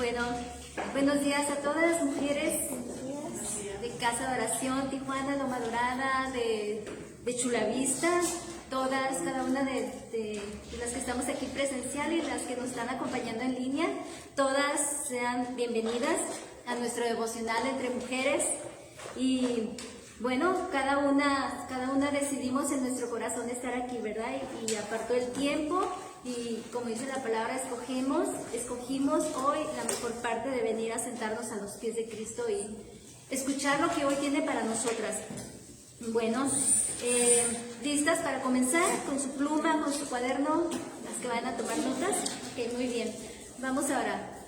Bueno, buenos días a todas las mujeres de Casa de Oración, Tijuana, Loma Dorada, de Chulavista, todas, cada una de las que estamos aquí presencial y las que nos están acompañando en línea, todas sean bienvenidas a nuestro devocional Entre Mujeres. Y bueno, cada una decidimos en nuestro corazón estar aquí, ¿verdad? Y apartó el tiempo y, como dice la palabra, escogimos hoy la mejor parte de venir a sentarnos a los pies de Cristo y escuchar lo que hoy tiene para nosotras. Bueno, ¿listas para comenzar? Con su pluma, con su cuaderno, las que van a tomar notas. Ok, muy bien. Vamos a orar.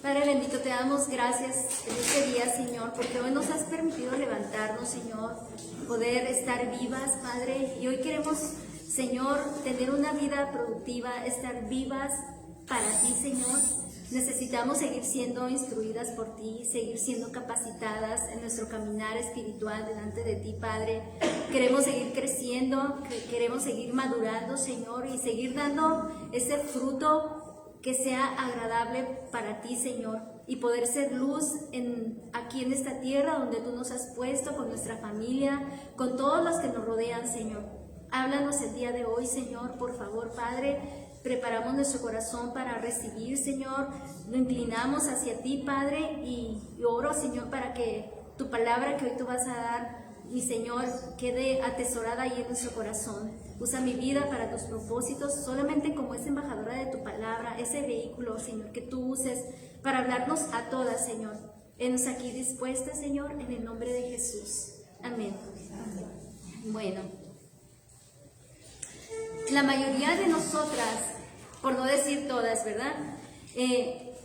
Padre bendito, te damos gracias en este día, Señor, porque hoy nos has permitido levantarnos, Señor, poder estar vivas, Padre, y hoy queremos, Señor, tener una vida productiva, estar vivas para ti, Señor. Necesitamos seguir siendo instruidas por ti, seguir siendo capacitadas en nuestro caminar espiritual delante de ti, Padre. Queremos seguir creciendo, queremos seguir madurando, Señor, y seguir dando ese fruto que sea agradable para ti, Señor, y poder ser luz aquí en esta tierra donde tú nos has puesto, con nuestra familia, con todos los que nos rodean, Señor. Háblanos el día de hoy, Señor, por favor, Padre. Preparamos nuestro corazón para recibir, Señor. Lo inclinamos hacia ti, Padre, y oro, Señor, para que tu palabra que hoy tú vas a dar, mi Señor, quede atesorada ahí en nuestro corazón. Usa mi vida para tus propósitos, solamente como esa embajadora de tu palabra, ese vehículo, Señor, que tú uses para hablarnos a todas, Señor. Henos aquí dispuestas, Señor, en el nombre de Jesús. Amén. Bueno, la mayoría de nosotras, por no decir todas, ¿verdad?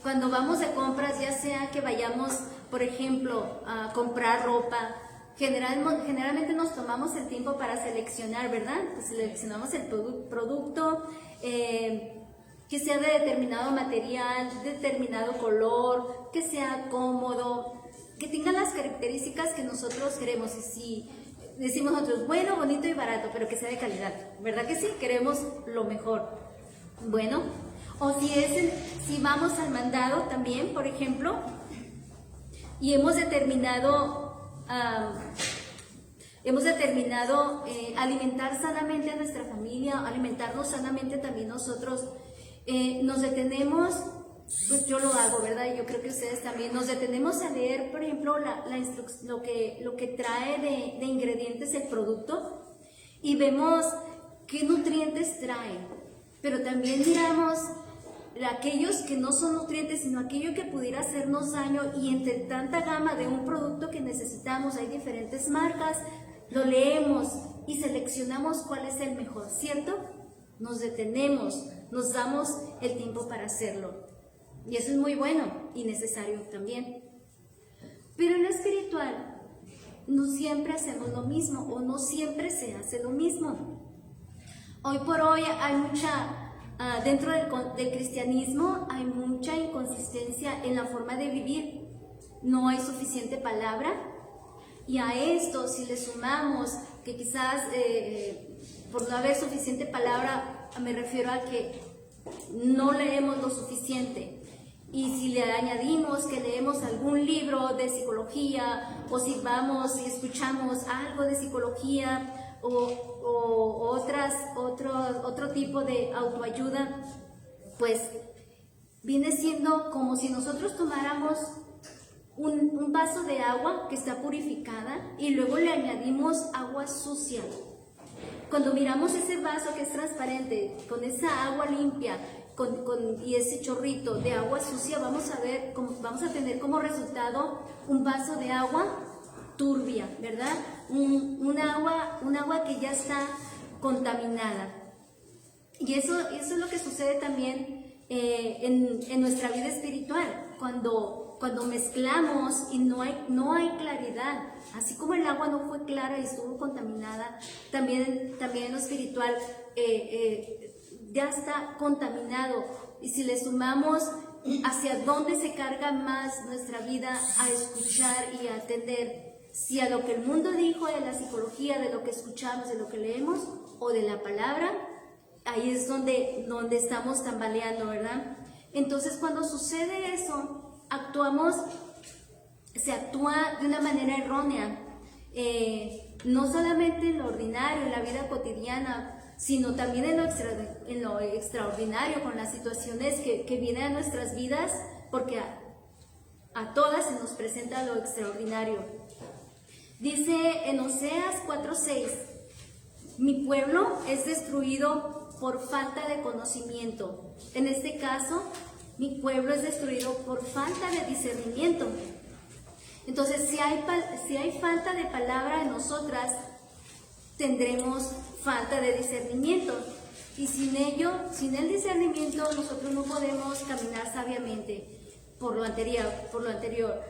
Cuando vamos de compras, ya sea que vayamos, por ejemplo, a comprar ropa, generalmente nos tomamos el tiempo para seleccionar, ¿verdad? Pues seleccionamos el producto que sea de determinado material, determinado color, que sea cómodo, que tenga las características que nosotros queremos. Y si decimos nosotros, bueno, bonito y barato, pero que sea de calidad, ¿verdad que sí? Queremos lo mejor. Bueno, o si vamos al mandado también, por ejemplo, y hemos determinado alimentar sanamente a nuestra familia, alimentarnos sanamente también nosotros, nos detenemos, pues yo lo hago, ¿verdad? Y yo creo que ustedes también, nos detenemos a leer, por ejemplo, lo que trae de ingredientes el producto y vemos qué nutrientes trae, pero también miramos aquellos que no son nutrientes, sino aquello que pudiera hacernos daño, y entre tanta gama de un producto que necesitamos, hay diferentes marcas, lo leemos y seleccionamos cuál es el mejor, ¿cierto? Nos detenemos, nos damos el tiempo para hacerlo, y eso es muy bueno y necesario también. Pero en lo espiritual, no siempre hacemos lo mismo, o no siempre se hace lo mismo. Hoy por hoy hay dentro del cristianismo hay mucha inconsistencia en la forma de vivir. No hay suficiente palabra, y a esto, si le sumamos que quizás por no haber suficiente palabra, me refiero a que no leemos lo suficiente. Y si le añadimos que leemos algún libro de psicología, o si vamos y escuchamos algo de psicología, o otro tipo de autoayuda, pues viene siendo como si nosotros tomáramos un vaso de agua que está purificada y luego le añadimos agua sucia. Cuando miramos ese vaso que es transparente, con esa agua limpia y ese chorrito de agua sucia, vamos a tener como resultado un vaso de agua turbia, ¿verdad? Un agua que ya está contaminada. Y eso es lo que sucede también en nuestra vida espiritual, cuando mezclamos y no hay claridad. Así como el agua no fue clara y estuvo contaminada, también en lo espiritual ya está contaminado. Y si le sumamos hacia dónde se carga más nuestra vida, a escuchar y a atender, si a lo que el mundo dijo, de la psicología, de lo que escuchamos, de lo que leemos, o de la palabra, ahí es donde estamos tambaleando, ¿verdad? Entonces, cuando sucede eso, se actúa de una manera errónea, no solamente en lo ordinario, en la vida cotidiana, sino también en lo extraordinario, con las situaciones que vienen a nuestras vidas, porque a todas se nos presenta lo extraordinario. Dice en Oseas 4:6, mi pueblo es destruido por falta de conocimiento. En este caso, mi pueblo es destruido por falta de discernimiento. Entonces, si hay falta de palabra en nosotras, tendremos falta de discernimiento. Y sin el discernimiento, nosotros no podemos caminar sabiamente. Por lo anterior,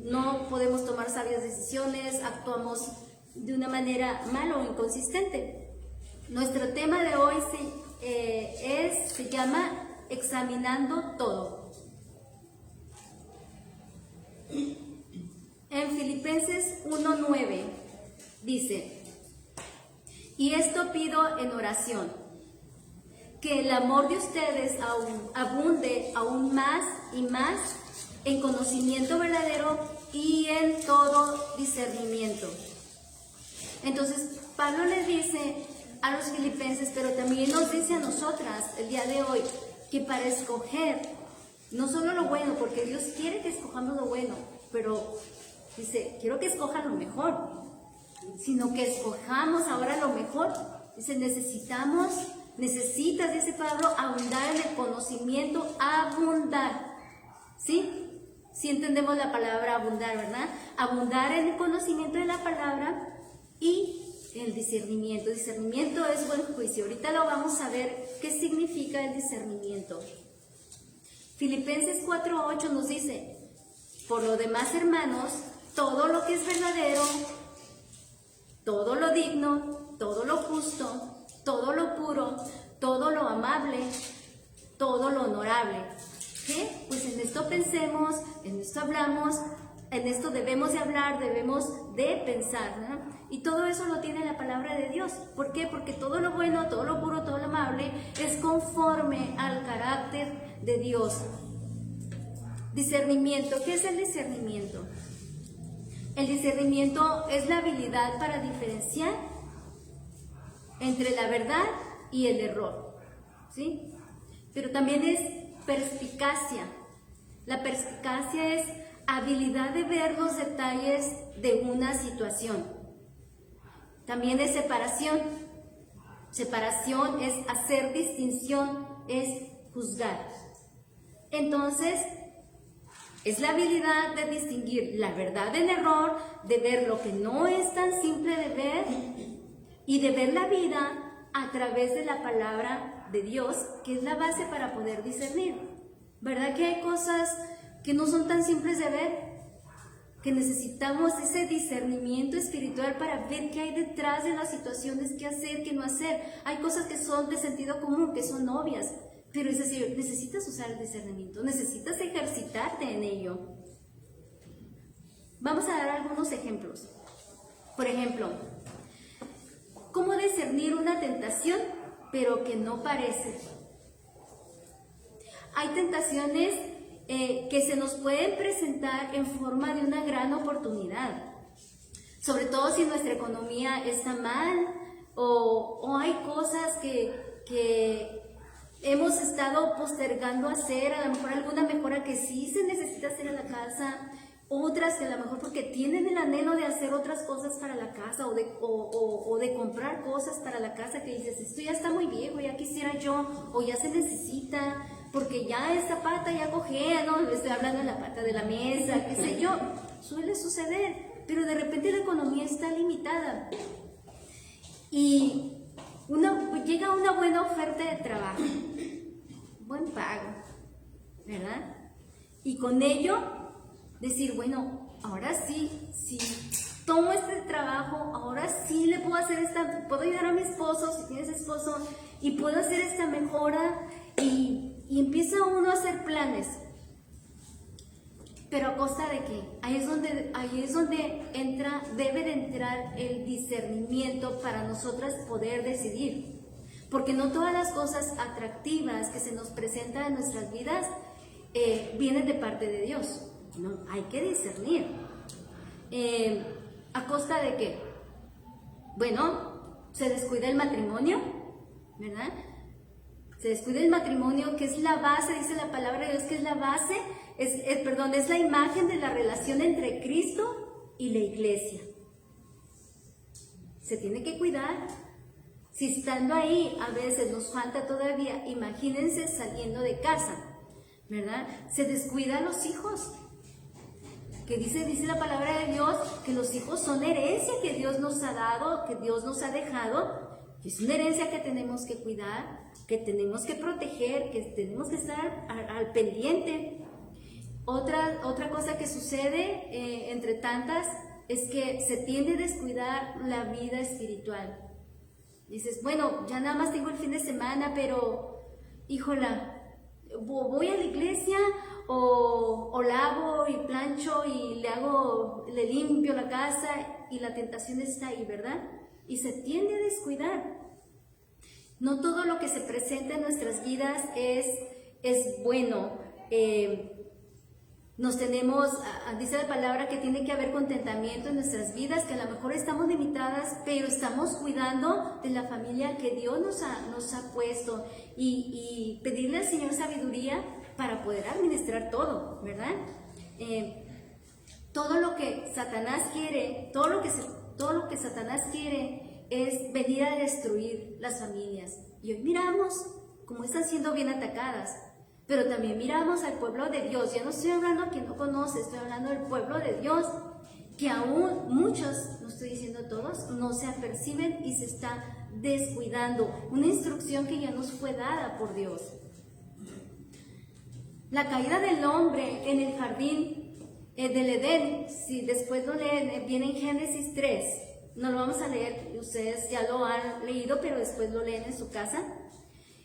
no podemos tomar sabias decisiones, actuamos de una manera mala o inconsistente. Nuestro tema de hoy se llama examinando todo. En Filipenses 1:9 dice, y esto pido en oración, que el amor de ustedes abunde aún más y más en conocimiento verdadero y en todo discernimiento. Entonces, Pablo les dice a los filipenses, pero también nos dice a nosotras el día de hoy, que para escoger no solo lo bueno, porque Dios quiere que escojamos lo bueno, pero dice, quiero que escojan lo mejor, sino que escojamos ahora lo mejor. Dice, necesitas, dice Pablo, abundar en el conocimiento, abundar, ¿sí? Sí entendemos la palabra abundar, ¿verdad? Abundar en el conocimiento de la palabra y el discernimiento. Discernimiento es buen juicio. Ahorita lo vamos a ver qué significa el discernimiento. Filipenses 4:8 nos dice, por lo demás, hermanos, todo lo que es verdadero, todo lo digno, todo lo justo, todo lo puro, todo lo amable, todo lo honorable. ¿Qué? Pues en esto pensemos, en esto hablamos, en esto debemos de hablar, debemos de pensar, ¿no? Y todo eso lo tiene la palabra de Dios. ¿Por qué? Porque todo lo bueno, todo lo puro, todo lo amable es conforme al carácter de Dios. Discernimiento. ¿Qué es el discernimiento? El discernimiento es la habilidad para diferenciar entre la verdad y el error, ¿sí? Pero también es perspicacia. La perspicacia es habilidad de ver los detalles de una situación. También es separación. Separación es hacer distinción, es juzgar. Entonces, es la habilidad de distinguir la verdad del error, de ver lo que no es tan simple de ver y de ver la vida a través de la palabra de Dios, que es la base para poder discernir. ¿Verdad que hay cosas que no son tan simples de ver? Que necesitamos ese discernimiento espiritual para ver qué hay detrás de las situaciones, qué hacer, qué no hacer. Hay cosas que son de sentido común, que son obvias, pero es decir, necesitas usar el discernimiento, necesitas ejercitarte en ello. Vamos a dar algunos ejemplos. Por ejemplo, ¿cómo discernir una tentación, pero que no parece? Hay tentaciones que se nos pueden presentar en forma de una gran oportunidad, sobre todo si nuestra economía está mal o hay cosas que hemos estado postergando hacer, a lo mejor alguna mejora que sí se necesita hacer en la casa, otras que a lo mejor porque tienen el anhelo de hacer otras cosas para la casa o de comprar cosas para la casa que dices, esto ya está muy viejo, ya quisiera yo, o ya se necesita, porque ya esta pata ya cojea, ¿no? Estoy hablando de la pata de la mesa, qué sé yo, suele suceder, pero de repente la economía está limitada y llega una buena oferta de trabajo, buen pago, ¿verdad? Y con ello decir, bueno, ahora sí, si tomo este trabajo, ahora sí le puedo hacer puedo ayudar a mi esposo, si tienes esposo, y puedo hacer esta mejora, y empieza uno a hacer planes. Pero ¿a costa de qué? Ahí es donde debe de entrar el discernimiento para nosotras poder decidir. porque no todas las cosas atractivas que se nos presentan en nuestras vidas vienen de parte de Dios. No, hay que discernir. ¿A costa de qué? Bueno, se descuida el matrimonio, ¿verdad? Se descuida el matrimonio, que es la base, dice la palabra de Dios, que es la base, es la imagen de la relación entre Cristo y la iglesia. Se tiene que cuidar. Si estando ahí a veces nos falta todavía, imagínense saliendo de casa, ¿verdad? Se descuida a los hijos. Que dice la palabra de Dios que los hijos son herencia que Dios nos ha dado, que Dios nos ha dejado. Es una herencia que tenemos que cuidar, que tenemos que proteger, que tenemos que estar al pendiente. Otra cosa que sucede entre tantas es que se tiende a descuidar la vida espiritual. Dices, bueno, ya nada más tengo el fin de semana, pero, híjola, voy a la iglesia o lavo y plancho y le limpio la casa y la tentación está ahí, ¿verdad? Y se tiende a descuidar. No todo lo que se presenta en nuestras vidas es bueno. Dice la palabra que tiene que haber contentamiento en nuestras vidas, que a lo mejor estamos limitadas, pero estamos cuidando de la familia que Dios nos ha puesto y pedirle al Señor sabiduría para poder administrar todo, ¿verdad? Todo lo que Satanás quiere, todo lo que Satanás quiere es venir a destruir las familias. Y hoy miramos cómo están siendo bien atacadas. Pero también miramos al pueblo de Dios. Ya no estoy hablando a quien no conoce, estoy hablando del pueblo de Dios, que aún muchos, no estoy diciendo todos, no se aperciben y se está descuidando. Una instrucción que ya nos fue dada por Dios. La caída del hombre en el jardín del Edén, si después lo leen, viene en Génesis 3. No lo vamos a leer, ustedes ya lo han leído, pero después lo leen en su casa.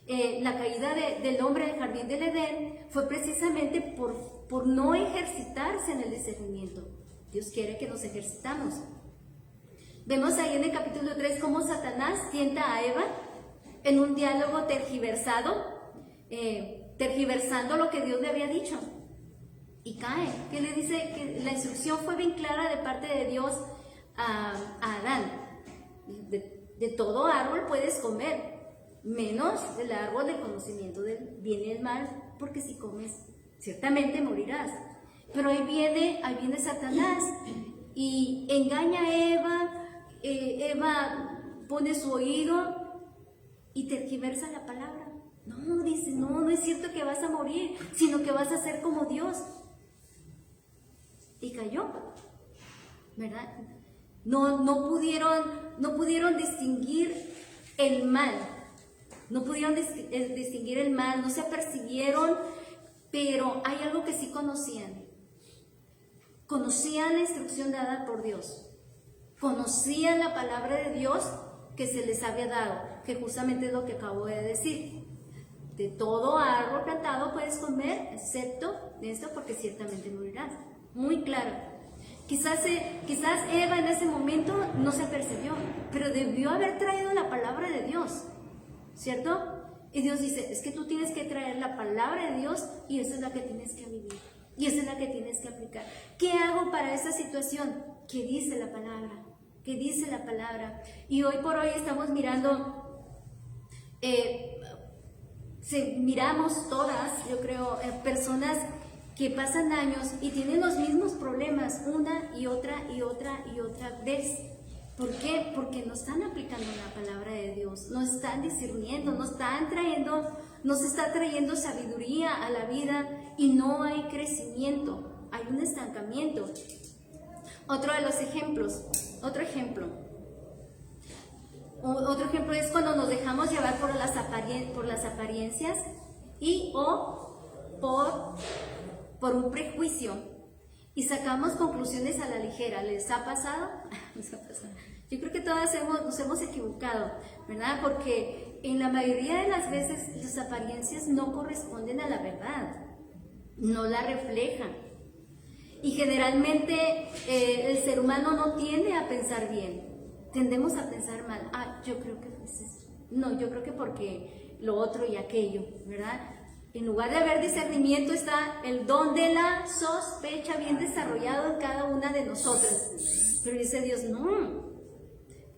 La caída del hombre del jardín del Edén fue precisamente por no ejercitarse en el discernimiento. Dios quiere que nos ejercitamos. Vemos ahí en el capítulo 3 cómo Satanás tienta a Eva en un diálogo tergiversando lo que Dios le había dicho. Y cae, que le dice que la instrucción fue bien clara de parte de Dios a Adán. De todo árbol puedes comer, menos del árbol del conocimiento del bien y el mal, porque si comes, ciertamente morirás. Pero ahí viene Satanás y engaña a Eva. Eva pone su oído y tergiversa la palabra. No, dice, no es cierto que vas a morir, sino que vas a ser como Dios. Y cayó, ¿verdad? No pudieron distinguir el mal. No pudieron distinguir el mal, no se apercibieron, pero hay algo que sí conocían. Conocían la instrucción dada por Dios. Conocían la palabra de Dios que se les había dado, que justamente es lo que acabo de decir. De todo árbol plantado puedes comer, excepto de esto, porque ciertamente morirás. Muy claro. Quizás Eva en ese momento no se percibió, pero debió haber traído la palabra de Dios. ¿Cierto? Y Dios dice, es que tú tienes que traer la palabra de Dios y esa es la que tienes que vivir. Y esa es la que tienes que aplicar. ¿Qué hago para esa situación? ¿Qué dice la palabra? ¿Qué dice la palabra? Y hoy por hoy estamos mirando, miramos todas, yo creo, personas que pasan años y tienen los mismos problemas una y otra vez. ¿Por qué? Porque no están aplicando la palabra de Dios, no están discerniendo, no se está trayendo sabiduría a la vida y no hay crecimiento, hay un estancamiento. Otro ejemplo es cuando nos dejamos llevar por las apariencias o por un prejuicio. Y sacamos conclusiones a la ligera. ¿Les ha pasado? Yo creo que todas nos hemos equivocado, ¿verdad? Porque en la mayoría de las veces las apariencias no corresponden a la verdad, no la reflejan. Y generalmente el ser humano no tiende a pensar bien, tendemos a pensar mal. Yo creo que No, yo creo que porque lo otro y aquello, ¿verdad? En lugar de haber discernimiento está el don de la sospecha bien desarrollado en cada una de nosotras. Pero dice Dios, no.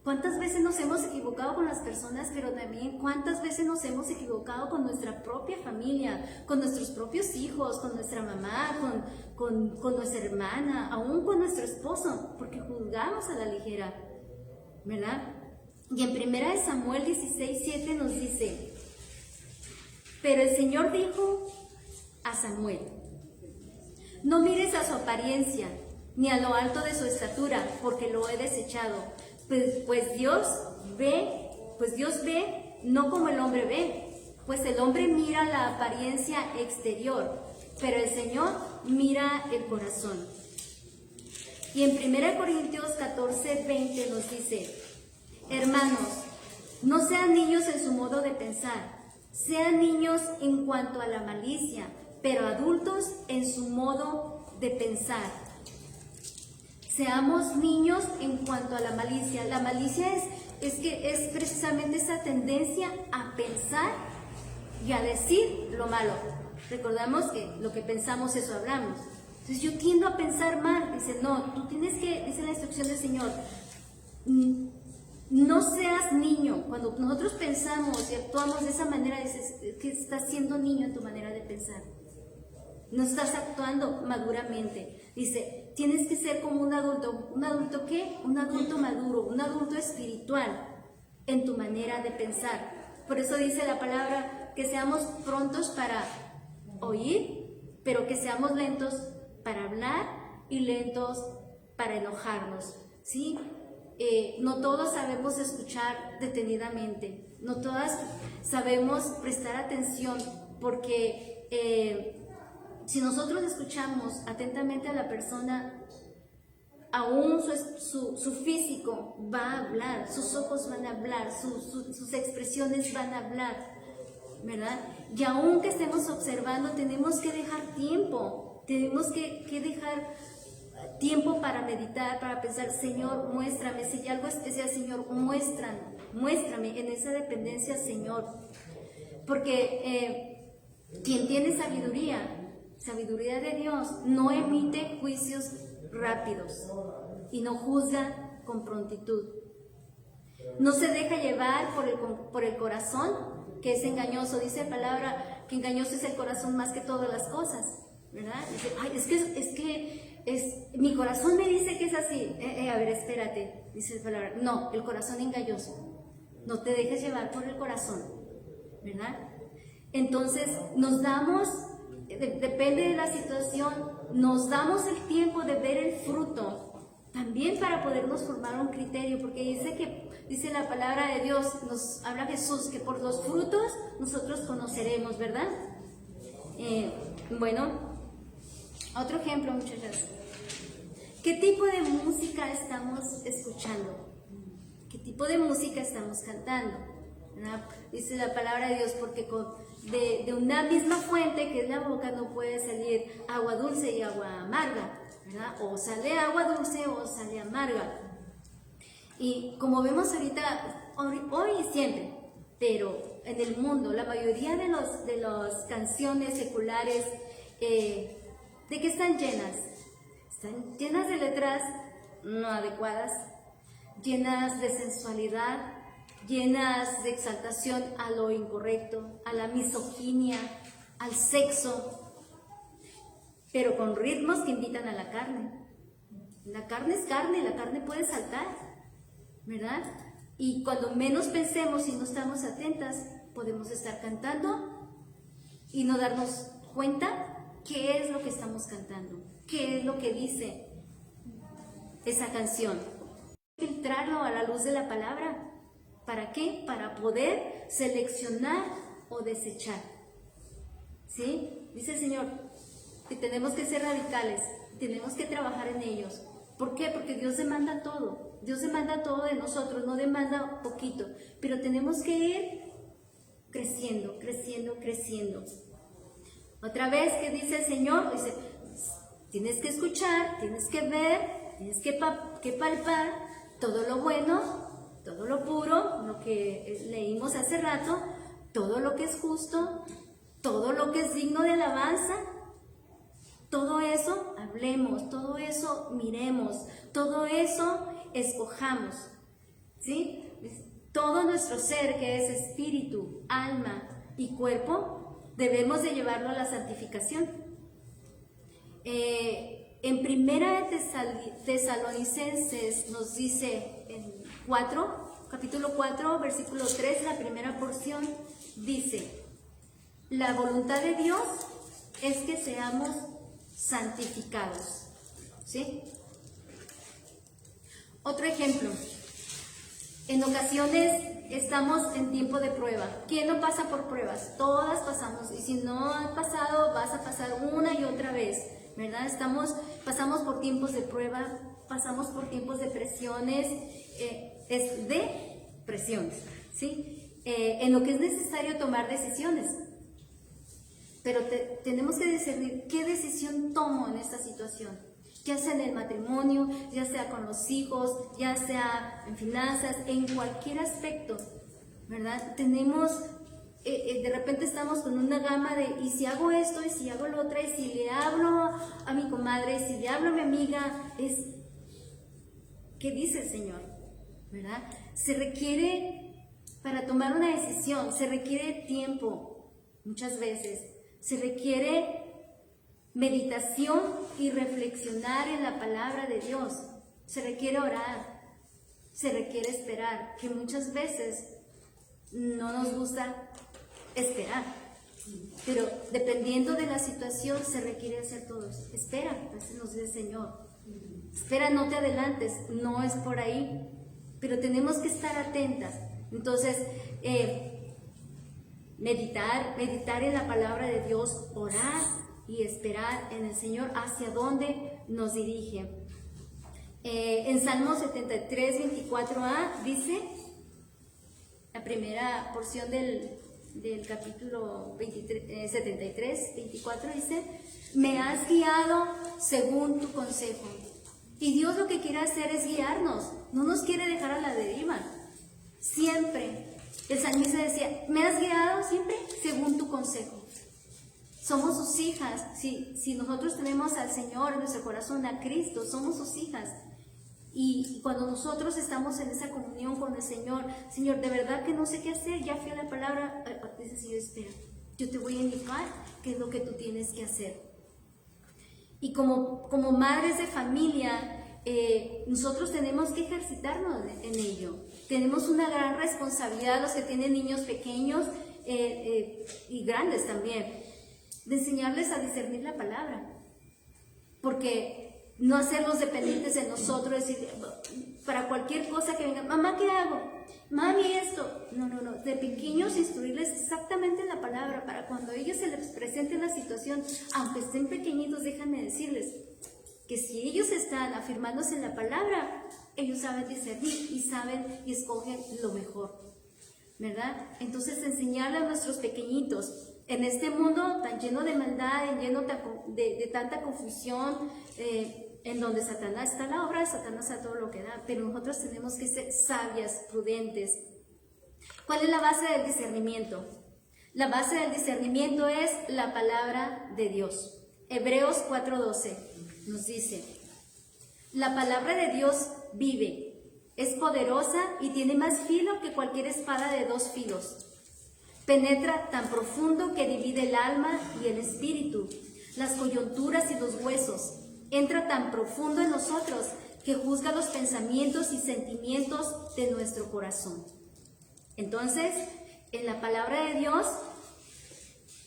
¿Cuántas veces nos hemos equivocado con las personas, pero también cuántas veces nos hemos equivocado con nuestra propia familia, con nuestros propios hijos, con nuestra mamá, con nuestra hermana, aún con nuestro esposo, porque juzgamos a la ligera, ¿verdad? Y en 1 Samuel 16:7 nos dice, pero el Señor dijo a Samuel, no mires a su apariencia, ni a lo alto de su estatura, porque lo he desechado. Pues Dios ve no como el hombre ve, pues el hombre mira la apariencia exterior, pero el Señor mira el corazón. Y en 1 Corintios 14:20 nos dice, hermanos, no sean niños en su modo de pensar, sean niños en cuanto a la malicia, pero adultos en su modo de pensar. Seamos niños en cuanto a la malicia. La malicia es precisamente esa tendencia a pensar y a decir lo malo. Recordamos que lo que pensamos, eso hablamos. Entonces yo tiendo a pensar mal. Dice, no, tú tienes que, dice la instrucción del Señor, no seas niño. Cuando nosotros pensamos y actuamos de esa manera, dices que estás siendo niño en tu manera de pensar. No estás actuando maduramente. Dice, tienes que ser como un adulto. ¿Un adulto qué? Un adulto maduro, un adulto espiritual en tu manera de pensar. Por eso dice la palabra que seamos prontos para oír, pero que seamos lentos para hablar y lentos para enojarnos, ¿sí? No todos sabemos escuchar detenidamente, no todas sabemos prestar atención, porque si nosotros escuchamos atentamente a la persona, aún su físico va a hablar, sus ojos van a hablar, sus expresiones van a hablar, ¿verdad? Y aún que estemos observando, tenemos que dejar tiempo, tenemos que dejar tiempo para meditar, para pensar, Señor, muéstrame, si hay algo especial, Señor, muéstrame en esa dependencia, Señor. Porque quien tiene sabiduría de Dios, no emite juicios rápidos y no juzga con prontitud. No se deja llevar por el corazón, que es engañoso. Dice la palabra que engañoso es el corazón más que todas las cosas, ¿verdad? Dice, ay, mi corazón me dice que es así. A ver, espérate, dice la palabra. No, el corazón engañoso. No te dejes llevar por el corazón, ¿verdad? Entonces nos damos, depende de la situación, nos damos el tiempo de ver el fruto, también para podernos formar un criterio, porque dice la palabra de Dios, nos habla Jesús, que por los frutos nosotros conoceremos, ¿verdad? Bueno, otro ejemplo, muchachas. ¿Qué tipo de música estamos escuchando? ¿Qué tipo de música estamos cantando? ¿Verdad? Dice la palabra de Dios, porque de una misma fuente, que es la boca, no puede salir agua dulce y agua amarga, ¿verdad? O sale agua dulce o sale amarga. Y como vemos ahorita, hoy y siempre, pero en el mundo, la mayoría de las canciones seculares, ¿de qué están llenas? Están llenas de letras no adecuadas, llenas de sensualidad, llenas de exaltación a lo incorrecto, a la misoginia, al sexo, pero con ritmos que invitan a la carne. La carne es carne, la carne puede saltar, ¿verdad? Y cuando menos pensemos y no estamos atentas, podemos estar cantando y no darnos cuenta qué es lo que estamos cantando, qué es lo que dice esa canción. Filtrarlo a la luz de la palabra. ¿Para qué? Para poder seleccionar o desechar. ¿Sí? Dice el Señor que tenemos que ser radicales, tenemos que trabajar en ellos. ¿Por qué? Porque Dios demanda todo. Dios demanda todo de nosotros, no demanda poquito. Pero tenemos que ir creciendo, creciendo, creciendo. Otra vez, ¿qué dice el Señor? Dice, tienes que escuchar, tienes que ver, tienes que palpar todo lo bueno todo lo puro, lo que leímos hace rato, todo lo que es justo, todo lo que es digno de alabanza, todo eso hablemos, todo eso miremos, todo eso escojamos, ¿sí? Todo nuestro ser, que es espíritu, alma y cuerpo, debemos de llevarlo a la santificación. En Primera de Tesalonicenses nos dice en capítulo 4, versículo 3, la primera porción, dice: la voluntad de Dios es que seamos santificados, ¿sí? Otro ejemplo, en ocasiones estamos en tiempo de prueba. ¿Quién no pasa por pruebas? Todas pasamos, y si no has pasado, vas a pasar una y otra vez, ¿verdad? Pasamos por tiempos de prueba, pasamos por tiempos de presiones, ¿sí? En lo que es necesario tomar decisiones. Pero tenemos que discernir qué decisión tomo en esta situación, ya sea en el matrimonio, ya sea con los hijos, ya sea en finanzas, en cualquier aspecto, ¿verdad? Tenemos, de repente estamos con una gama de, y si hago esto, y si hago lo otro, y si le hablo a mi comadre, y si le hablo a mi amiga, ¿qué dice el Señor? ¿Verdad? Se requiere, para tomar una decisión, se requiere tiempo, muchas veces. Se requiere meditación y reflexionar en la palabra de Dios. Se requiere orar, se requiere esperar, que muchas veces no nos gusta esperar. Pero dependiendo de la situación se requiere hacer todo eso. Espera, así nos dice el Señor. Espera, no te adelantes, no es por ahí. Pero tenemos que estar atentas. Entonces, meditar en la palabra de Dios, orar y esperar en el Señor hacia dónde nos dirige. En Salmo 73, 24a dice, la primera porción del capítulo 73, 24 dice: me has guiado según tu consejo. Y Dios lo que quiere hacer es guiarnos, no nos quiere dejar a la deriva. Siempre el salmista decía: me has guiado siempre según tu consejo. Somos sus hijas. Si nosotros tenemos al Señor en nuestro corazón, a Cristo, somos sus hijas. Y cuando nosotros estamos en esa comunión con el Señor, Señor, de verdad que no sé qué hacer, ya fui a la palabra, dice Señor, espera, yo te voy a indicar qué es lo que tú tienes que hacer. Y como madres de familia, nosotros tenemos que ejercitarnos en ello. Tenemos una gran responsabilidad, los que tienen niños pequeños y grandes también, de enseñarles a discernir la palabra. Porque no hacerlos dependientes de nosotros, decir, para cualquier cosa que venga, mamá, ¿qué hago? Mami, esto. No. De pequeños instruirles exactamente en la palabra, para cuando ellos se les presente la situación, aunque estén pequeñitos, déjenme decirles que si ellos están afirmándose en la palabra, ellos saben discernir y saben y escogen lo mejor, ¿verdad? Entonces, enseñarle a nuestros pequeñitos en este mundo tan lleno de maldad, lleno de tanta confusión, en donde Satanás está, la obra de Satanás a todo lo que da, pero nosotros tenemos que ser sabias, prudentes. ¿Cuál es la base del discernimiento? La base del discernimiento es la palabra de Dios. Hebreos 4:12 nos dice: la palabra de Dios vive, es poderosa y tiene más filo que cualquier espada de dos filos. Penetra tan profundo que divide el alma y el espíritu, las coyunturas y los huesos. Entra tan profundo en nosotros que juzga los pensamientos y sentimientos de nuestro corazón. Entonces, en la palabra de Dios,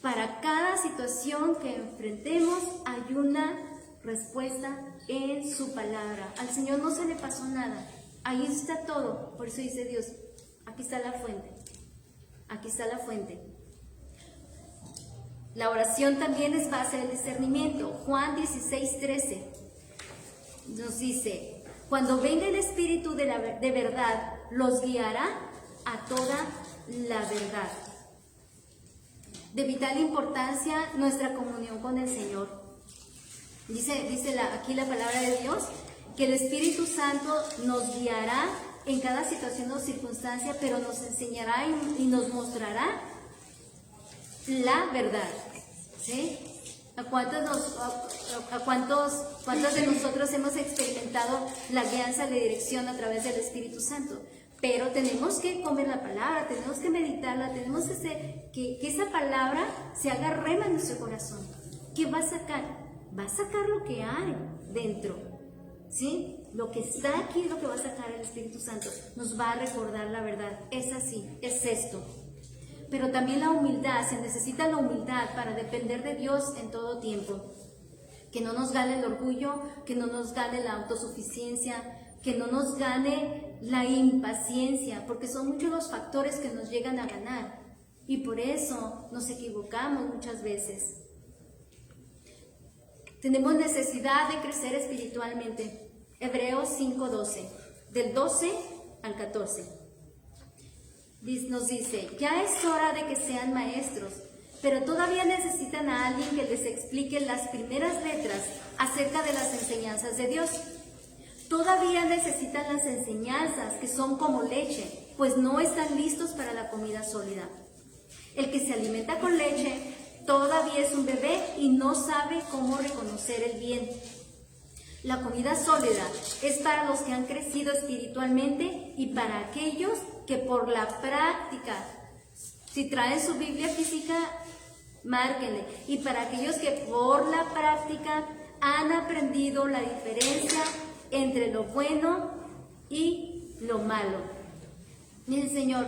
para cada situación que enfrentemos, hay una respuesta en su palabra. Al Señor no se le pasó nada. Ahí está todo. Por eso dice Dios, aquí está la fuente. Aquí está la fuente. La oración también es base del discernimiento. Juan 16:13 nos dice: cuando venga el Espíritu de verdad, los guiará a toda la verdad. De vital importancia nuestra comunión con el Señor. Dice aquí la palabra de Dios que el Espíritu Santo nos guiará en cada situación o circunstancia, pero nos enseñará y nos mostrará la verdad, ¿sí? ¿Cuántos de nosotros hemos experimentado la guianza, la dirección a través del Espíritu Santo? Pero tenemos que comer la palabra, tenemos que meditarla, tenemos que hacer que esa palabra se haga rema en nuestro corazón. ¿Qué va a sacar? Va a sacar lo que hay dentro, ¿sí? Lo que está aquí es lo que va a sacar el Espíritu Santo. Nos va a recordar la verdad. Es así, es esto. Pero también la humildad, se necesita la humildad para depender de Dios en todo tiempo. Que no nos gane el orgullo, que no nos gane la autosuficiencia, que no nos gane la impaciencia, porque son muchos los factores que nos llegan a ganar. Y por eso nos equivocamos muchas veces. Tenemos necesidad de crecer espiritualmente. Hebreos 5:12, del 12 al 14. Nos dice, ya es hora de que sean maestros, pero todavía necesitan a alguien que les explique las primeras letras acerca de las enseñanzas de Dios. Todavía necesitan las enseñanzas que son como leche, pues no están listos para la comida sólida. El que se alimenta con leche todavía es un bebé y no sabe cómo reconocer el bien. La comida sólida es para los que han crecido espiritualmente y para aquellos que por la práctica, si traen su Biblia física, márquenle, y para aquellos que por la práctica han aprendido la diferencia entre lo bueno y lo malo. Mire, Señor,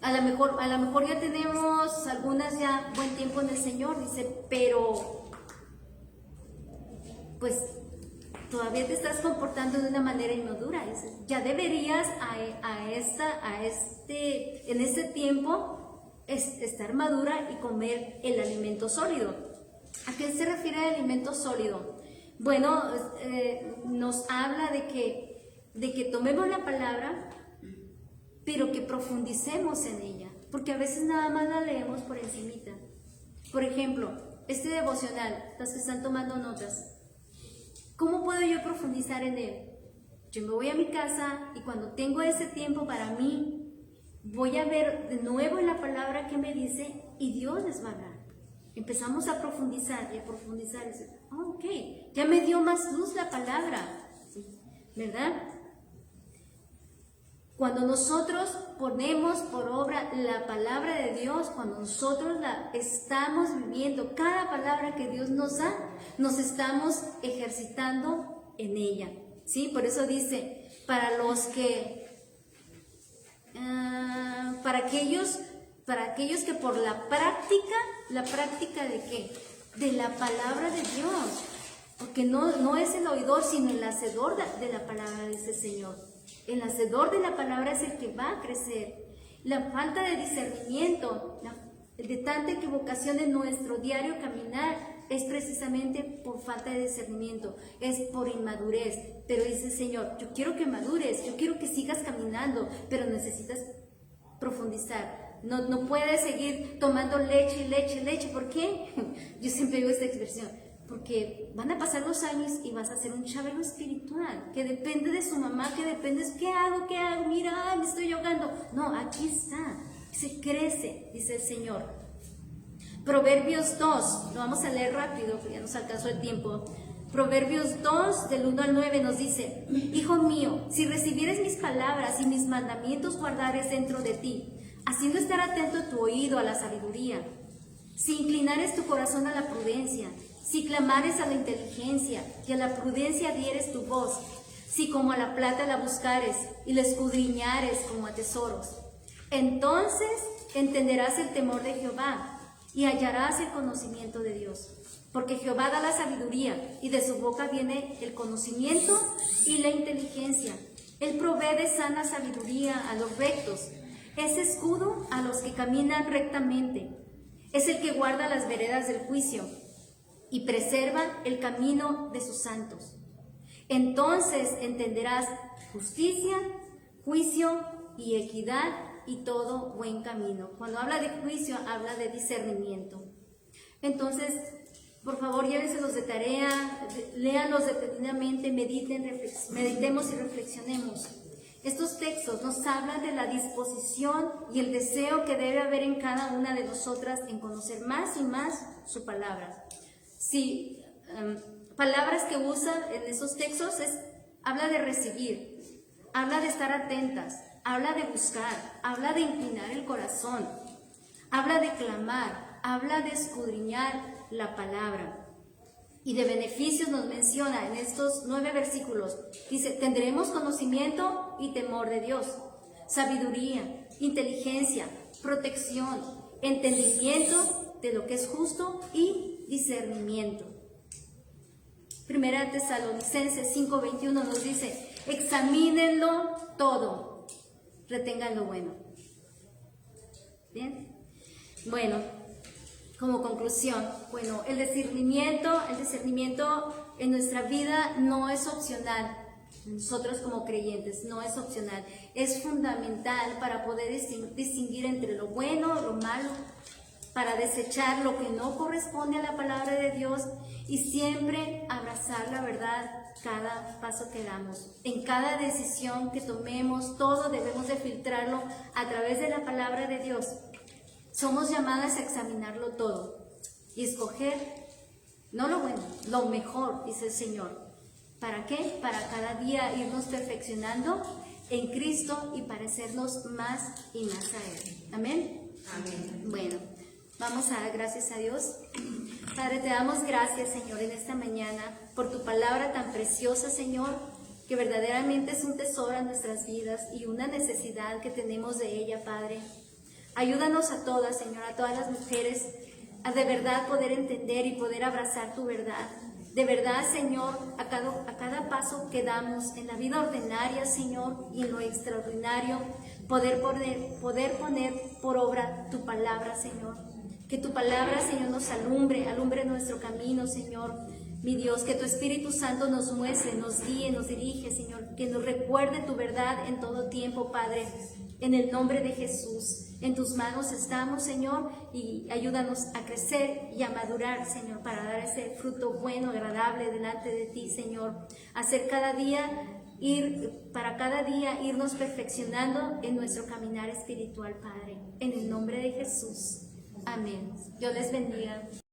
a lo mejor ya tenemos algunas ya buen tiempo en el Señor, dice, pero pues todavía te estás comportando de una manera inmadura. Ya deberías en este tiempo estar madura y comer el alimento sólido. ¿A qué se refiere el alimento sólido? Bueno, nos habla de que tomemos la palabra, pero que profundicemos en ella, porque a veces nada más la leemos por encimita. Por ejemplo, este devocional, las que están tomando notas, ¿cómo puedo yo profundizar en él? Yo me voy a mi casa y cuando tengo ese tiempo para mí, voy a ver de nuevo en la palabra que me dice y Dios les va a hablar. Empezamos a profundizar y a profundizar. Y decir, ok, ya me dio más luz la palabra, ¿verdad? Cuando nosotros ponemos por obra la palabra de Dios, cuando nosotros la estamos viviendo, cada palabra que Dios nos da, nos estamos ejercitando en ella, ¿sí? Por eso dice, para aquellos que por la práctica ¿de qué? De la palabra de Dios, porque no es el oidor, sino el hacedor de la palabra, dice el Señor. El hacedor de la palabra es el que va a crecer. La falta de discernimiento, de tanta equivocación en nuestro diario caminar, es precisamente por falta de discernimiento, es por inmadurez. Pero dice el Señor, yo quiero que madures, yo quiero que sigas caminando, pero necesitas profundizar. No puedes seguir tomando leche. ¿Por qué? Yo siempre digo esta expresión. Porque van a pasar los años y vas a ser un chavalo espiritual, que depende de su mamá, que depende de ¿qué hago? Mira, me estoy ahogando. No, aquí está, se crece, dice el Señor. Proverbios 2, lo vamos a leer rápido, porque ya nos alcanzó el tiempo. Proverbios 2, del 1 al 9 nos dice, Hijo mío, si recibieres mis palabras y mis mandamientos guardares dentro de ti, haciendo estar atento tu oído a la sabiduría, si inclinares tu corazón a la prudencia, si clamares a la inteligencia y a la prudencia dieres tu voz, si como a la plata la buscares y la escudriñares como a tesoros, entonces entenderás el temor de Jehová y hallarás el conocimiento de Dios. Porque Jehová da la sabiduría y de su boca viene el conocimiento y la inteligencia. Él provee de sana sabiduría a los rectos, es escudo a los que caminan rectamente, es el que guarda las veredas del juicio y preserva el camino de sus santos. Entonces entenderás justicia, juicio y equidad y todo buen camino. Cuando habla de juicio, habla de discernimiento. Entonces, por favor, llévenselos de tarea, léanlos detenidamente, meditemos y reflexionemos. Estos textos nos hablan de la disposición y el deseo que debe haber en cada una de nosotras en conocer más y más su palabra. Sí, palabras que usa en esos textos habla de recibir, habla de estar atentas, habla de buscar, habla de inclinar el corazón, habla de clamar, habla de escudriñar la palabra. Y de beneficios nos menciona en estos 9 versículos. Dice, tendremos conocimiento y temor de Dios, sabiduría, inteligencia, protección, entendimiento de lo que es justo y discernimiento. Primera de Tesalonicenses 5:21 nos dice, examínenlo todo, retengan lo bueno. ¿Bien? Bueno, como conclusión, bueno, el discernimiento en nuestra vida no es opcional. Nosotros como creyentes no es opcional, es fundamental para poder distinguir entre lo bueno, lo malo, para desechar lo que no corresponde a la palabra de Dios y siempre abrazar la verdad cada paso que damos. En cada decisión que tomemos, todo debemos de filtrarlo a través de la palabra de Dios. Somos llamadas a examinarlo todo y escoger, no lo bueno, lo mejor, dice el Señor. ¿Para qué? Para cada día irnos perfeccionando en Cristo y parecernos más y más a Él. ¿Amén? Amén. Bueno, vamos a dar gracias a Dios. Padre, te damos gracias, Señor, en esta mañana por tu palabra tan preciosa, Señor, que verdaderamente es un tesoro en nuestras vidas y una necesidad que tenemos de ella, Padre. Ayúdanos a todas, Señor, a todas las mujeres, a de verdad poder entender y poder abrazar tu verdad. De verdad, Señor, a cada paso que damos en la vida ordinaria, Señor, y en lo extraordinario, poder poner por obra tu palabra, Señor. Que tu palabra, Señor, nos alumbre nuestro camino, Señor. Mi Dios, que tu Espíritu Santo nos muestre, nos guíe, nos dirige, Señor. Que nos recuerde tu verdad en todo tiempo, Padre. En el nombre de Jesús. En tus manos estamos, Señor, y ayúdanos a crecer y a madurar, Señor, para dar ese fruto bueno, agradable delante de ti, Señor. Hacer cada día irnos perfeccionando en nuestro caminar espiritual, Padre. En el nombre de Jesús. Amén. Dios les bendiga.